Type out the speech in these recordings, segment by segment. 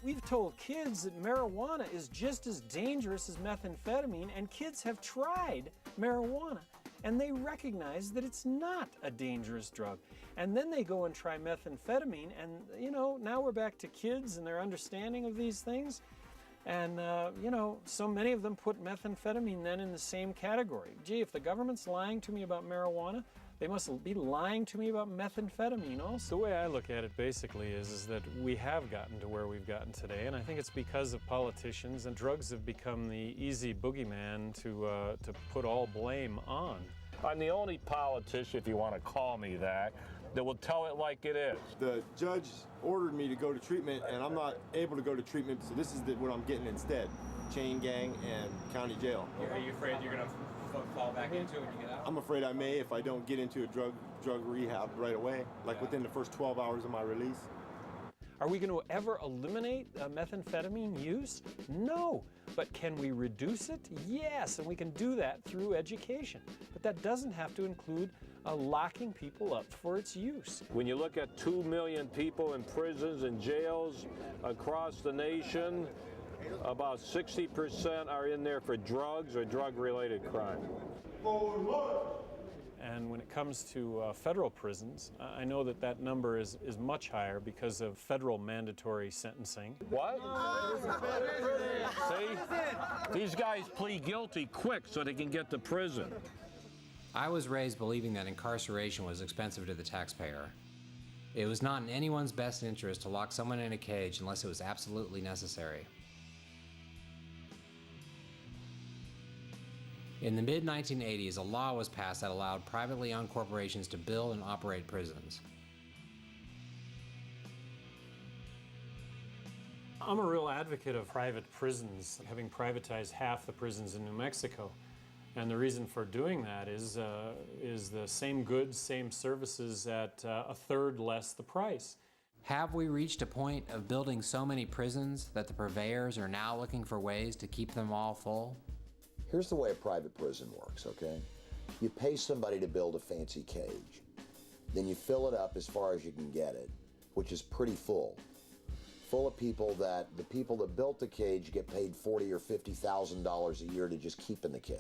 We've told kids that marijuana is just as dangerous as methamphetamine, and kids have tried marijuana, and they recognize that it's not a dangerous drug. And then they go and try methamphetamine, and now we're back to kids and their understanding of these things. And so many of them put methamphetamine then in the same category. Gee, if the government's lying to me about marijuana, they must be lying to me about methamphetamine also. The way I look at it basically is that we have gotten to where we've gotten today, and I think it's because of politicians, and drugs have become the easy boogeyman to put all blame on. I'm the only politician, if you want to call me that will tell it like it is. The judge ordered me to go to treatment, and I'm not able to go to treatment, so this is what I'm getting instead. Chain gang and county jail. Are you afraid you're going to fall back into it when you get out? I'm afraid I may if I don't get into a drug rehab right away, like within the first 12 hours of my release. Are we going to ever eliminate methamphetamine use? No. But can we reduce it? Yes, and we can do that through education. But that doesn't have to include locking people up for its use. When you look at 2 million people in prisons and jails across the nation, about 60% are in there for drugs or drug-related crime. And when it comes to federal prisons, I know that number is much higher because of federal mandatory sentencing. What? See? These guys plead guilty quick so they can get to prison. I was raised believing that incarceration was expensive to the taxpayer. It was not in anyone's best interest to lock someone in a cage unless it was absolutely necessary. In the mid-1980s, a law was passed that allowed privately owned corporations to build and operate prisons. I'm a real advocate of private prisons, having privatized half the prisons in New Mexico. And the reason for doing that is the same goods, same services at a third less the price. Have we reached a point of building so many prisons that the purveyors are now looking for ways to keep them all full? Here's the way a private prison works, okay? You pay somebody to build a fancy cage. Then you fill it up as far as you can get it, which is pretty full. Full of people that, the people that built the cage get paid $40,000 or $50,000 a year to just keep in the cage.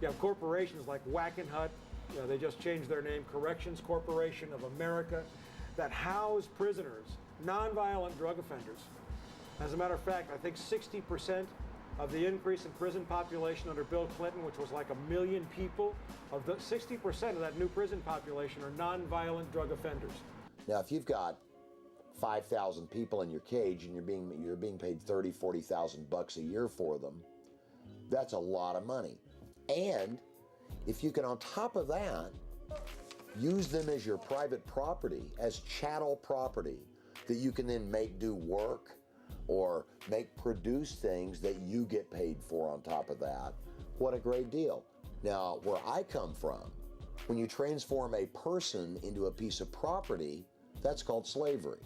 You have corporations like Wackenhut, they just changed their name, Corrections Corporation of America, that house prisoners, nonviolent drug offenders. As a matter of fact, I think 60% of the increase in prison population under Bill Clinton, which was like 1 million people, of the 60% of that new prison population are nonviolent drug offenders. Now, if you've got 5,000 people in your cage and you're being paid $30,000, $40,000 a year for them, that's a lot of money. And if you can, on top of that, use them as your private property, as chattel property, that you can then make do work or produce things that you get paid for on top of that, what a great deal. Now, where I come from, when you transform a person into a piece of property, that's called slavery.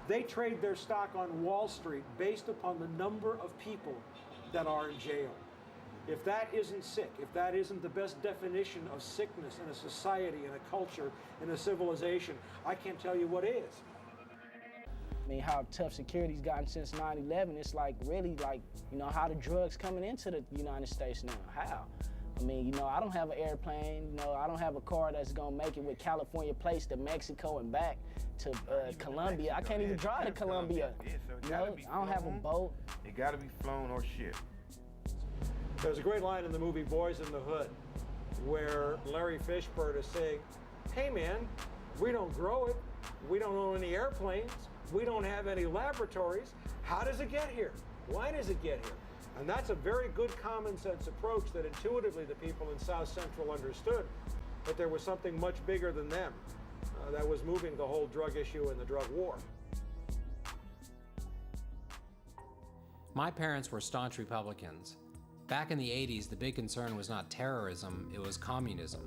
They trade their stock on Wall Street based upon the number of people that are in jail. If that isn't sick, if that isn't the best definition of sickness in a society, in a culture, in a civilization, I can't tell you what is. I mean, how tough security's gotten since 9/11, it's like really like, how the drugs coming into the United States now, how? I mean, I don't have an airplane, I don't have a car that's gonna make it with California plates to Mexico and back to Colombia. I can't even drive to Colombia. I don't have a boat. It gotta be flown or shipped. There's a great line in the movie Boys in the Hood where Larry Fishburne is saying, hey man, we don't grow it, we don't own any airplanes, we don't have any laboratories. How does it get here? Why does it get here? And that's a very good common sense approach that intuitively the people in South Central understood, that there was something much bigger than them that was moving the whole drug issue and the drug war. My parents were staunch Republicans. Back in the 80s, the big concern was not terrorism, it was communism.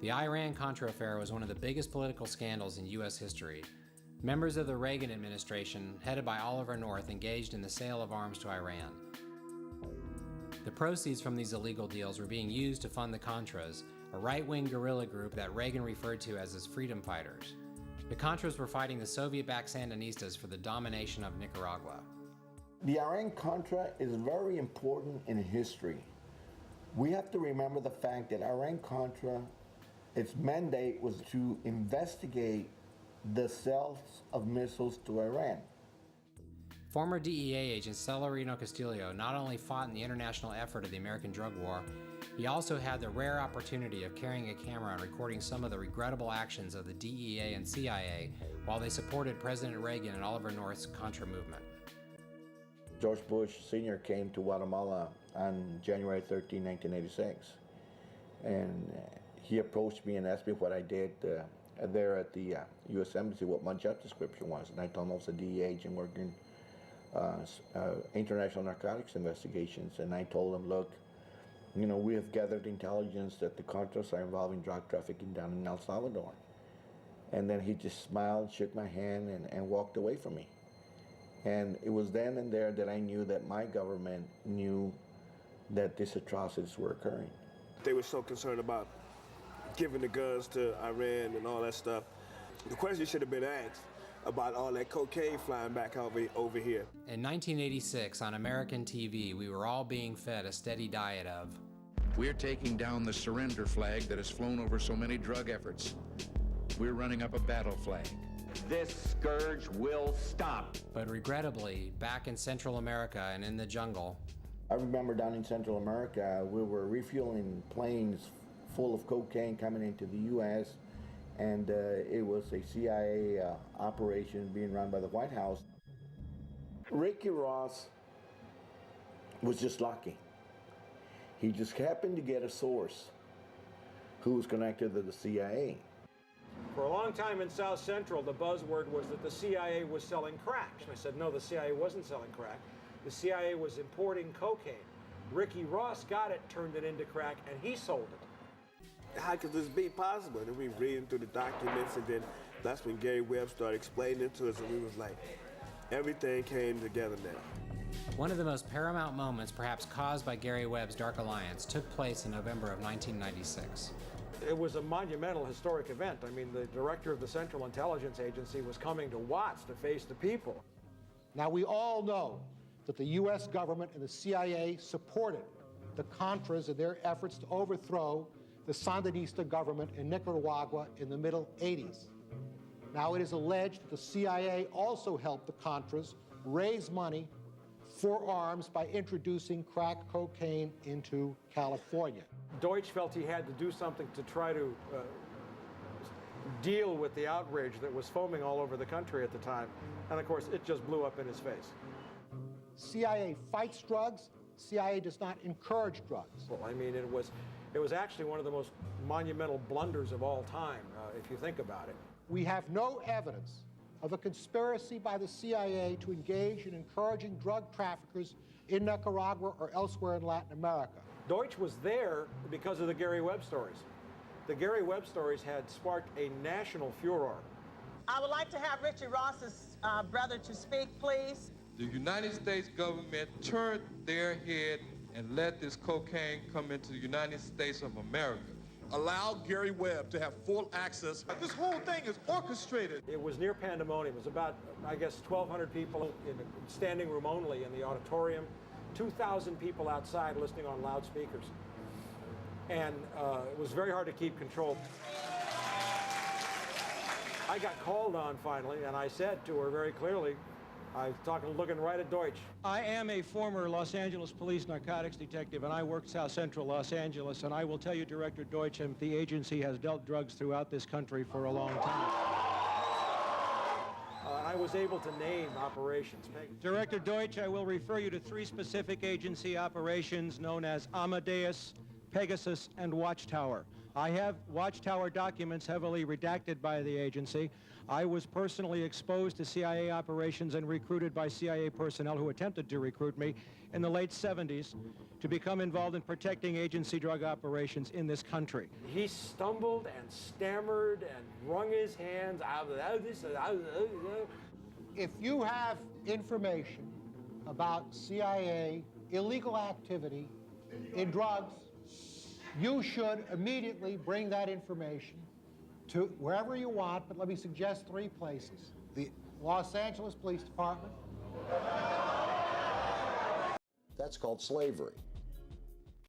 The Iran-Contra affair was one of the biggest political scandals in U.S. history. Members of the Reagan administration, headed by Oliver North, engaged in the sale of arms to Iran. The proceeds from these illegal deals were being used to fund the Contras, a right-wing guerrilla group that Reagan referred to as his freedom fighters. The Contras were fighting the Soviet-backed Sandinistas for the domination of Nicaragua. The Iran-Contra is very important in history. We have to remember the fact that Iran-Contra, its mandate was to investigate the sales of missiles to Iran. Former DEA agent Celerino Castillo not only fought in the international effort of the American drug war, he also had the rare opportunity of carrying a camera and recording some of the regrettable actions of the DEA and CIA while they supported President Reagan and Oliver North's Contra movement. George Bush Sr. came to Guatemala on January 13, 1986, and he approached me and asked me what I did there at the U.S. Embassy, what my job description was, and I told him I was a DEA agent working international narcotics investigations, and I told him, look, you know, we have gathered intelligence that the Contras are involved in drug trafficking down in El Salvador. And then he just smiled, shook my hand, and walked away from me. And it was then and there that I knew that my government knew that these atrocities were occurring. They were so concerned about giving the guns to Iran and all that stuff. The question should have been asked about all that cocaine flying back over here. In 1986, on American TV, we were all being fed a steady diet of, we're taking down the surrender flag that has flown over so many drug efforts. We're running up a battle flag. This scourge will stop. But regrettably, back in Central America and in the jungle, I remember down in Central America, we were refueling planes full of cocaine coming into the U.S., and it was a CIA operation being run by the White House. Ricky Ross was just lucky. He just happened to get a source who was connected to the CIA. For a long time in South Central, the buzzword was that the CIA was selling crack. I said, no, the CIA wasn't selling crack. The CIA was importing cocaine. Ricky Ross got it, turned it into crack, and he sold it. How could this be possible? And we reading through the documents, and then that's when Gary Webb started explaining it to us, and we was like, everything came together now. One of the most paramount moments, perhaps caused by Gary Webb's Dark Alliance, took place in November of 1996. It was a monumental historic event. I mean, the director of the Central Intelligence Agency was coming to Watts to face the people. Now, we all know that the U.S. government and the CIA supported the Contras in their efforts to overthrow the Sandinista government in Nicaragua in the middle 80s. Now, it is alleged that the CIA also helped the Contras raise money for arms by introducing crack cocaine into California. Deutsch felt he had to do something to try to deal with the outrage that was foaming all over the country at the time. And of course, it just blew up in his face. CIA fights drugs. CIA does not encourage drugs. Well, I mean, it was actually one of the most monumental blunders of all time, if you think about it. We have no evidence of a conspiracy by the CIA to engage in encouraging drug traffickers in Nicaragua or elsewhere in Latin America. Deutsch was there because of the Gary Webb stories. The Gary Webb stories had sparked a national furor. I would like to have Richard Ross's brother to speak, please. The United States government turned their head and let this cocaine come into the United States of America. Allow Gary Webb to have full access. This whole thing is orchestrated. It was near pandemonium. It was about, I guess, 1,200 people in a standing room only in the auditorium, 2,000 people outside listening on loudspeakers. And it was very hard to keep control. I got called on finally, and I said to her very clearly, I was looking right at Deutsch. I am a former Los Angeles police narcotics detective, and I worked South Central Los Angeles, and I will tell you, Director Deutsch, and the agency has dealt drugs throughout this country for a long time. I was able to name operations. Director Deutsch, I will refer you to 3 specific agency operations known as Amadeus, Pegasus, and Watchtower. I have Watchtower documents heavily redacted by the agency. I was personally exposed to CIA operations and recruited by CIA personnel who attempted to recruit me in the late 70s to become involved in protecting agency drug operations in this country. He stumbled and stammered and wrung his hands. If you have information about CIA illegal activity in drugs, you should immediately bring that information to wherever you want, but let me suggest 3 places. The Los Angeles Police Department. That's called slavery.